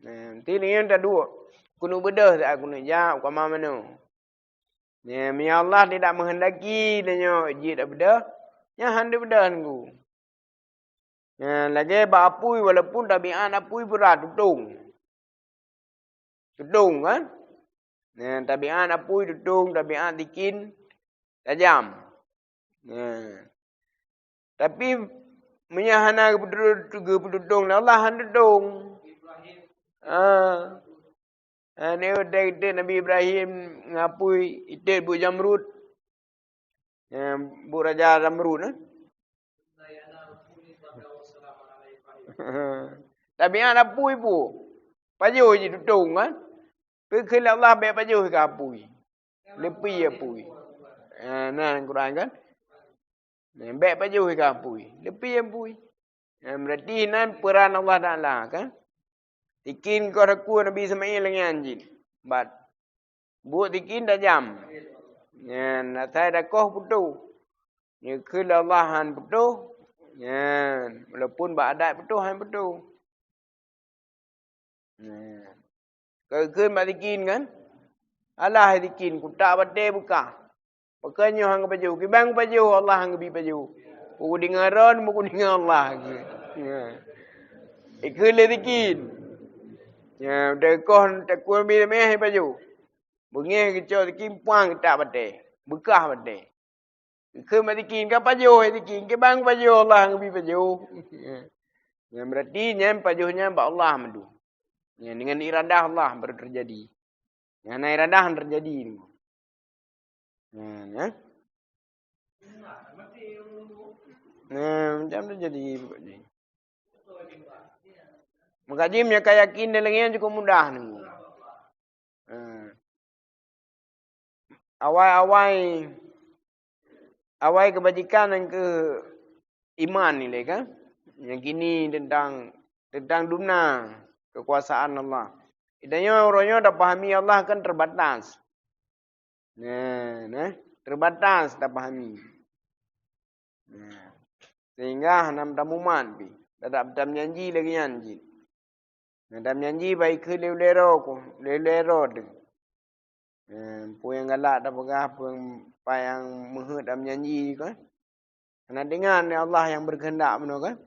Nanti ni yang dah dua. Kuno bedah tak kuno jawab kau mana. Ya Allah tidak menghendaki dan jid tak bedah. Yang han dia bedah ngu. Lagi apui walaupun tabiat apui berat tutung. Tutung kan? Tabiat apui tutung, tabiat dikin tajam. Tapi menyahana kepututung Allah han tutung. Dia Nabi Ibrahim ngapui itit bu Jamrud. Bu Raja Jamrud. Tapi anak apui pu. Pajuh je tutung kan. Kalau Allah baik pajuh ke apui. Lepi apui. Nah Quran kan. Baik pajuh ke apui. Lepi apui. Berarti nan peran Allah Ta'ala kan. Tikin kau raku Nabi Ismail lagi anjing. Bat. Buat tikin dah jam. Saya dah koh putu. Kalau Allah han putu. Walaupun ba'adat putu han putu. Keun mak tikin kan. Allah tikin. Kutak batai buka. Pakainya hang baju. Kibang baju Allah hang bi baju. Buku dengaran buku dengar Allah. Keun le tikin. Dekoh takut bi meh baju. Bengih kecok tikin puang tak batai. Bekah batai. Keun mak tikin kan baju tikin. Kibang baju Allah hang bi baju. Berarti nyam pajuhnya ba Allah madu. Dengan iradah Allah baru terjadi. Yang iradah terjadi. Macam terjadi. Makajimnya kayakin dan lagi yang cukup mudah. Awal kebajikan yang ke iman ni kan. Yang kini tentang dunia. Kekuasaan Allah. Idanya orangnya dah pahami Allah kan terbatas. Terbatas dah pahami. Sehingga nam tamuman pi. Tak janji lagi janji. Nam janji baik ke lero tu. Puang galak dah pegah puang payang mehut nam janji kan. Kena dengar Allah yang berkehendak benar kan.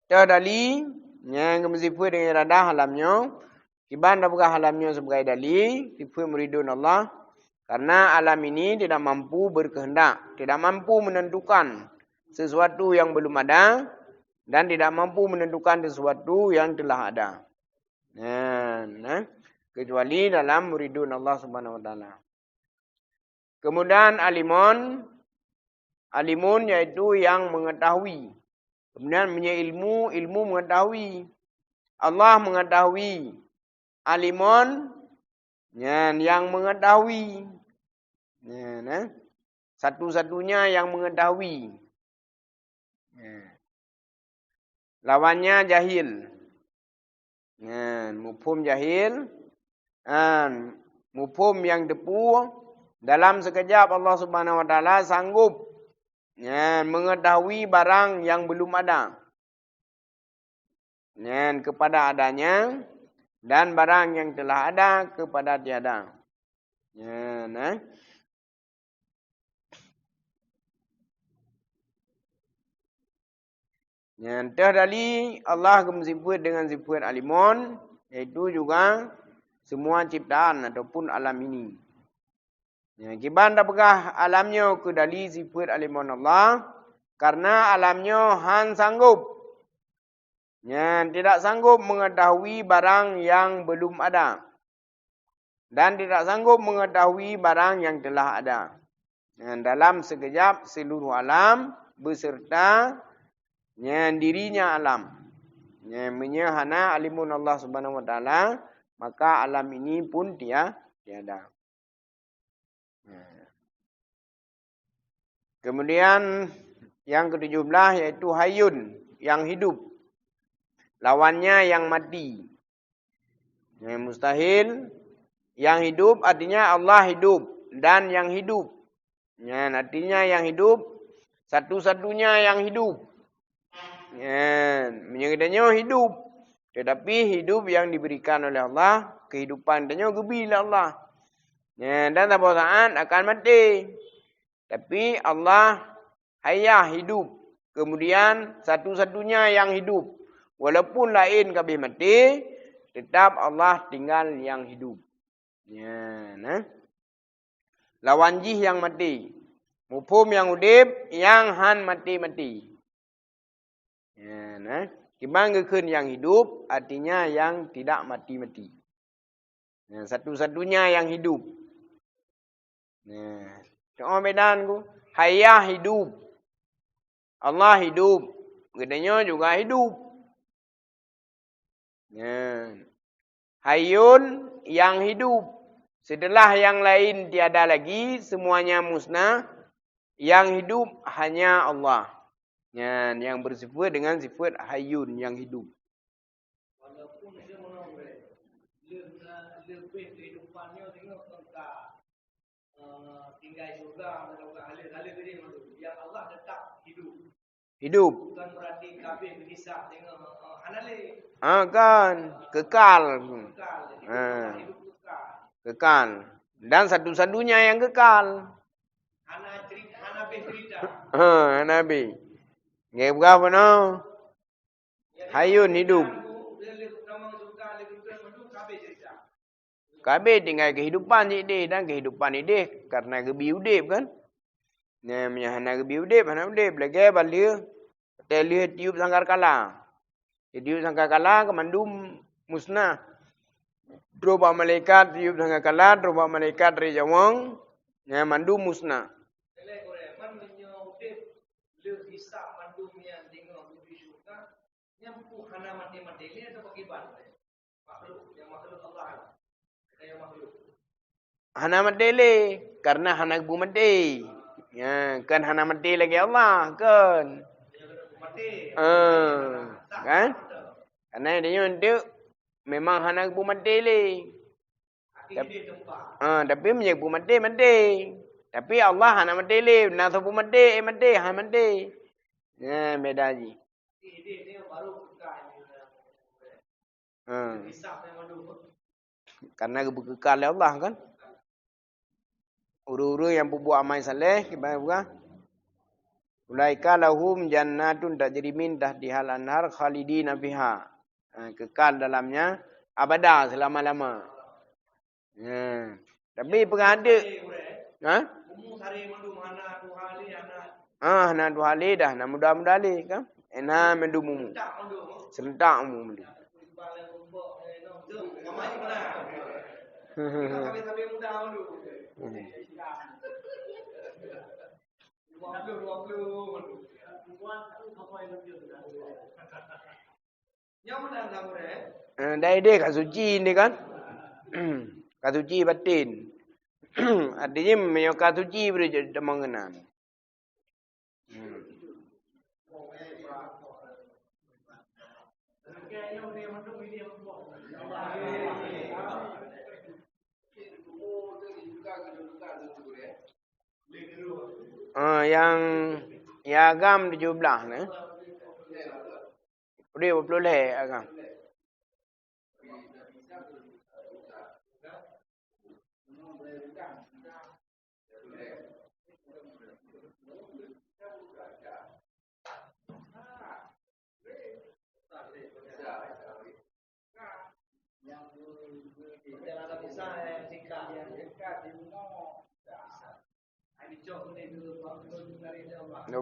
Dali yang mesti dengan iradah alamnya. Kiban dah bukan alamnya sebagai dalil. Tipu meridun Allah. Karena alam ini tidak mampu berkehendak. Tidak mampu menentukan sesuatu yang belum ada. Dan tidak mampu menentukan sesuatu yang telah ada. Kecuali dalam meridun Allah Subhanahu Wa Taala. Kemudian alimun. Alimun yaitu yang mengetahui. Kemudian punya ilmu mengetahui. Allah mengetahui. Alimun yang mengetahui. Satu-satunya yang mengetahui. Lawannya jahil. Mufhum jahil. Mufhum yang depu. Dalam sekejap Allah Subhanahu Wa Taala sanggup mengetahui barang yang belum ada. Kepada adanya. Dan barang yang telah ada kepada tiada. Terdali Allah disebut dengan sifat alimun. Iaitu juga semua ciptaan ataupun alam ini. Kiban dah pegah alamnya ke dali sifat alimun Allah. Karena alamnya han sanggup. Tidak sanggup mengetahui barang yang belum ada. dan tidak sanggup mengetahui barang yang telah ada. Dalam sekejap seluruh alam beserta dirinya alam. Menyahana alimun Allah Subhanahu wa taala, maka alam ini pun tiada. Kemudian yang ke-17 yaitu hayyun, yang hidup. Lawannya yang mati. Mustahil. Yang hidup artinya Allah hidup dan yang hidup. Artinya yang hidup satu-satunya yang hidup. Menyedanya hidup, tetapi hidup yang diberikan oleh Allah, kehidupan tanya gebila Allah. Dan pada saat akan mati. Tapi Allah hayah hidup. Kemudian satu-satunya yang hidup. Walaupun lain kabeh mati, tetap Allah tinggal yang hidup. Lawan jih yang mati. Mufhum yang udip, yang han mati-mati. Timbang keun yang hidup, artinya yang tidak mati-mati. Satu-satunya yang hidup. Contoh medan ku, hayah hidup. Allah hidup. Gedenya juga hidup. Hayyun yang hidup. Setelah yang lain tiada lagi, semuanya musnah. Yang hidup hanya Allah. Yang bersifat dengan sifat hayyun, yang hidup. Walaupun dia menolak, lebih kehidupannya tengok tentang tinggal surga, tentang hal-hal ini, yang Allah tetap hidup. Hidup. Bukan berarti kabeh berkisah tengok hanale. Kan kekal. Hidup kekal. Kekal. Dan satu-satunya yang kekal. Hanabe cerita. Hanabe. Nggak berapa no? Hayyun hidup. Kabeh tinggal kehidupan je dan kehidupan ini karena gebi udip kan. Hana gebi udip, hana udip lagi balia. Telia tiup sangkar kala. Tiup sangkar kala kemandum musnah. Droba malaikat tiup sangkar kala, droba malaikat rejawang, mandum musnah. Hana mati-mati ini atau bagaimana? Makhluk Allah. Kayak makhluk. Hana mati karena hana bu mati. Kan hana mati lagi Allah kan. Kan? Karena dia untuk memang hana bu mati tapi menyak bu mati. Tapi Allah hana mati nasa bu mati hana mati. Beda je. Dia baru karena kekal Allah kan. Uru-uru yang berbuat amal saleh gimana bukan? Ulaika lahum jannatun tajri min tahtiha al-anhar khalidina fiha. Kekal dalamnya abada selama-lama. Tapi pengada hana tuhali dah, na mudah-mudah li kan. Ena mendumu. Serentak mu. Sampai mudah dulu. 20 Dari dia kat suci ni kan. Kat suci batin. Artinya memang kat suci boleh mengenal. Yang agam 17 ni. Boleh agam.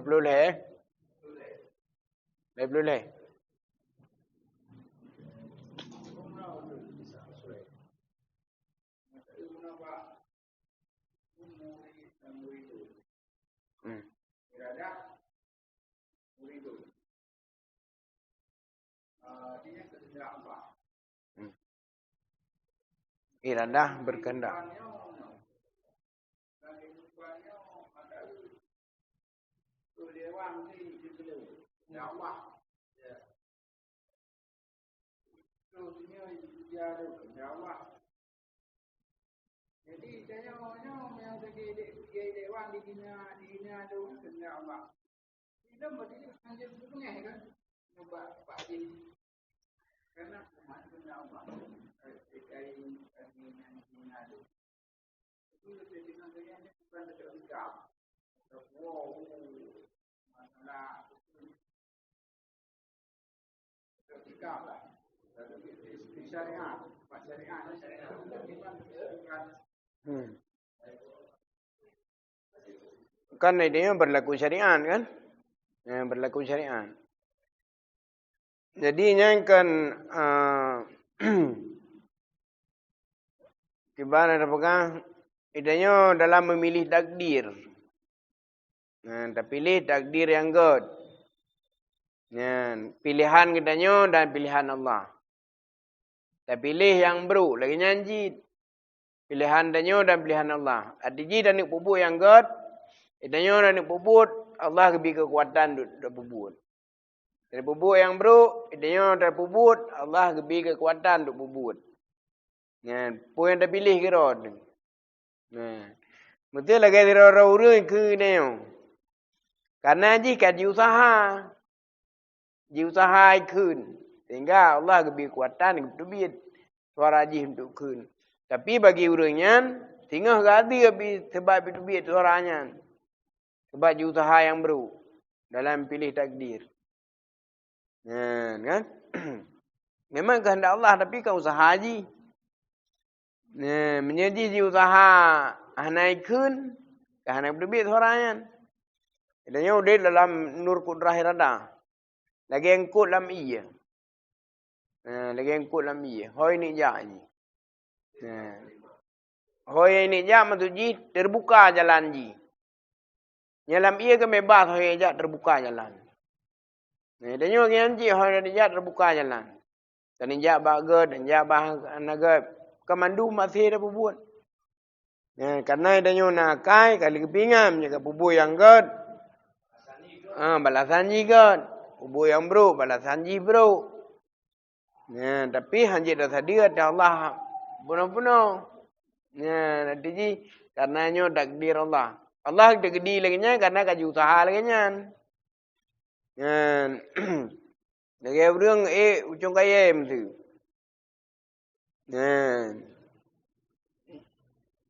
Boleh. Boleh. murid dan murid. Iradah murid. Dia kehendak Allah. Iradah berkehendak. Jadi tanya-tanya yang segi dewan di dina tu kehendak Allah. Kita mesti hanya berpengaruh kan? Nampak Pak Jin. Karena umat kehendak Allah. Sekai dina tu. Itu dengan saya ni bukan dekat hijab. Wow, masalah hijab lah. Syariat, Pak syariat. Kan idenya berlaku syariat kan? Berlaku syariat. Jadinya kan ibarat apakah idenya dalam memilih takdir. Terpilih takdir yang good. Pilihan kitanya dan pilihan Allah. Terpilih yang buruk lagi nyanyi. Pilihan danyo dan pilihan Allah. Adiji dan nak puput yang good. Danyo dan nak puput, Allah beri kekuatan untuk puput. Dari puput yang buruk, danyo dan puput, Allah beri kekuatan untuk puput. Pun yang terpilih kira. Betul lagi dira urang ke danyo. Karena ji kaji usaha. Ji usaha ikun. Sehingga Allah beri kekuatan untuk beri suara ji untuk ikun. Tapi bagi orangnya, tinggal gadi sebab itu biar suaranya. Sebab dia usaha yang baru dalam pilih takdir. Kan? Memang kehendak Allah tapi kan usaha haji. Menjadi dia usaha naikkan, kerana berbit suaranya. Adanya udah dalam nur kudrah irada. Lagi yang kut dalam iya. Lagi yang kut dalam iya. Hoi ni jahji. Hoi ini je maksudnya terbuka jalan ji. Dalam ia ke bebas hoi je terbuka jalan. Dan yo kian ji hoi je terbuka jalan. Dan injak bagad dan injak bah naga kemandu masih ada bubuat. Karena idanyo nakai kali kepingam jaga bubu yang god. Balasan ji god. Bubu yang bro balasan ji bro. Tapi hanjit dah sadia Allah puno-puno. Nanti ji karenanya takdir Allah. Allah takdir lagi nya karena kaji usaha lagi nya. Lagi orang ujung kaya mesti.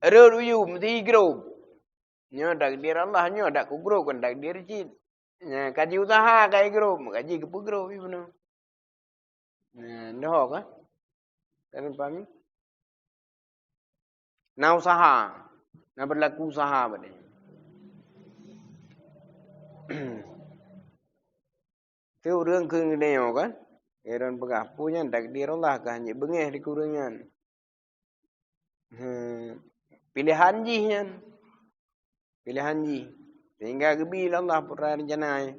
Eror uyu mesti grow. Nya takdir Allah nya dak ku grow kan takdir ji. Kaji usaha kaya grow, kaji kepu grow puno. Ndoh kan? Kan paham? Na usaha, na berlaku usaha pada. Itu orang ke neo kan? Orang pegah punya takdir Allah kan hanya bengeh di kurangan. Pilihan jinya. Pilihan ji. Sehingga gebil Allah pura rencana.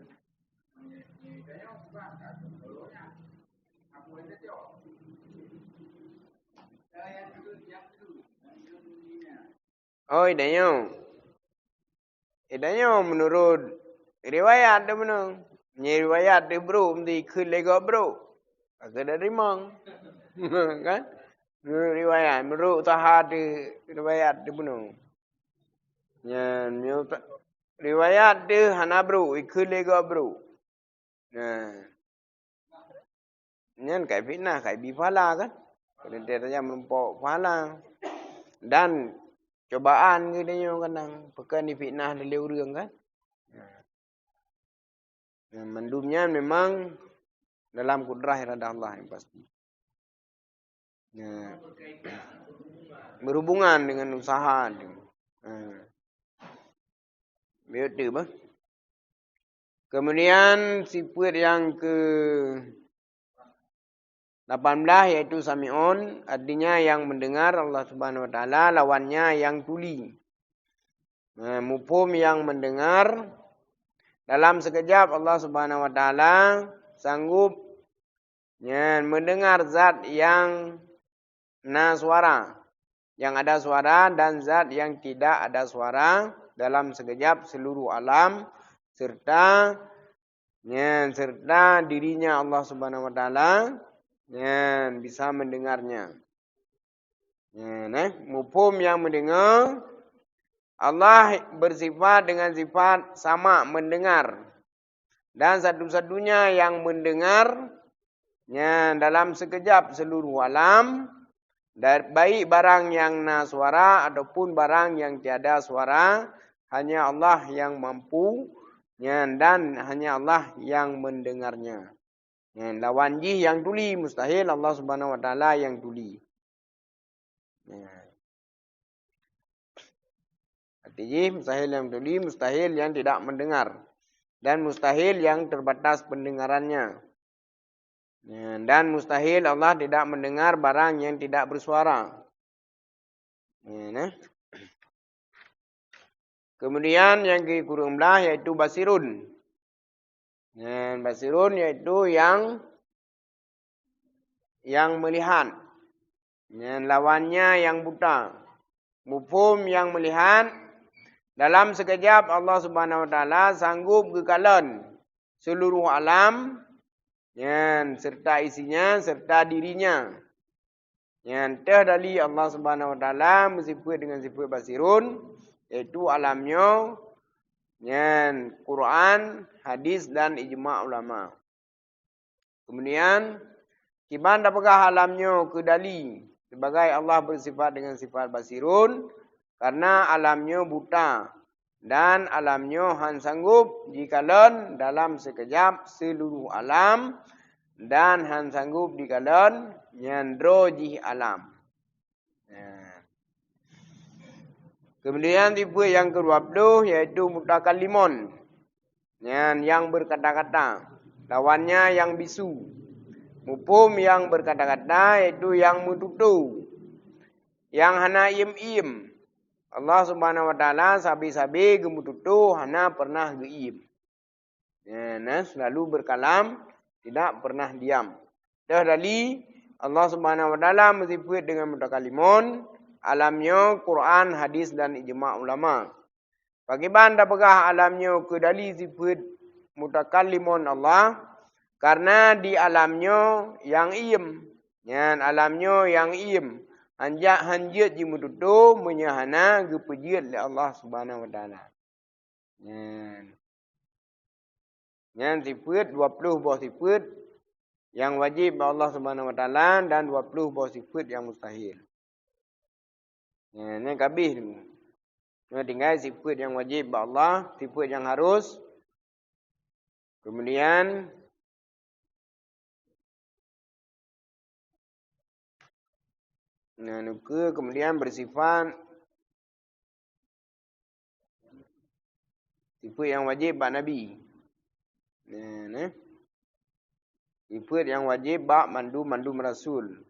Oh, idanyo menurut riwayat dia benar. Ni riwayat dia bro, mesti ke lega bro. Agak dari mang. Kan? Riwayat menurut tahap riwayat dia benar. Riwayat dia hana bro, ke lega bro. Nyan kai fitnah, kai bifala kan? Kalau dia tanya menumpuk pahala. Dan cobaan ke dia kadang pekan di fitnah dari orang kan. Mendumnya memang dalam kudrah irada Allah yang pasti. Berhubungan dengan usaha. Betul bah. Kemudian sifat yang ke 18 yaitu sami'un, artinya yang mendengar Allah Subhanahu wa taala, lawannya yang tuli. Mufhum yang mendengar. Dalam sekejap Allah Subhanahu wa taala sanggup mendengar zat yang suara, yang ada suara dan zat yang tidak ada suara dalam sekejap seluruh alam serta dirinya Allah Subhanahu wa taala bisa mendengarnya. Mufhum yang mendengar, Allah bersifat dengan sifat sama mendengar. Dan satu-satunya yang mendengar dalam sekejap seluruh alam, baik barang yang suara ataupun barang yang tiada suara, hanya Allah yang mampu dan hanya Allah yang mendengarnya. Lawan jih yang tuli, mustahil Allah Subhanahu wa taala yang tuli. Artinya mustahil yang tuli, mustahil yang tidak mendengar. Dan mustahil yang terbatas pendengarannya. Dan mustahil Allah tidak mendengar barang yang tidak bersuara. Kemudian yang ke-14 yaitu basirun. Basirun yaitu yang melihat. Lawannya yang buta. Mufhum yang melihat. Dalam sekejap Allah Subhanahu wa taala sanggup kekalan seluruh alam serta isinya serta dirinya. Terdali Allah Subhanahu wa taala bersifat dengan sifat basirun, yaitu alamnya Quran, hadis dan ijma' ulama. Kemudian kiban dapatlah alamnya kedali sebagai Allah bersifat dengan sifat basirun karena alamnya buta dan alamnya sanggup dikalan dalam sekejap seluruh alam dan sanggup dikalan nyandro jih alam. Kemudian tipe yang ke-20 yaitu mutakallimun, yang berkata-kata, lawannya yang bisu. Mufhum yang berkata-kata yaitu yang mututu, yang hana im. Allah Subhanahu wa taala sabi-sabi gemututu hana pernah geim. Selalu berkalam, tidak pernah diam. Terdali Allah Subhanahu wa taala bersifat dengan mutakallimun, alamnya Quran, hadis dan ijma' ulama. Bagaimana dapatlah alamnya kedali sifat mutakallimun Allah? Karena di alamnya yang im. Alamnya yang im. Hanjat jimututu menyahana gepejiat oleh Allah Subhanahu wa taala. Sifat 20 buah sifat yang wajib bagi Allah Subhanahu wa taala dan 20 buah sifat yang mustahil. Ini kabih ni. Tinggal sifat yang wajib bagi Allah, sifat yang harus. Kemudian kemudian bersifat sifat yang wajib bak Nabi. Sifat yang wajib bak mandu Rasul.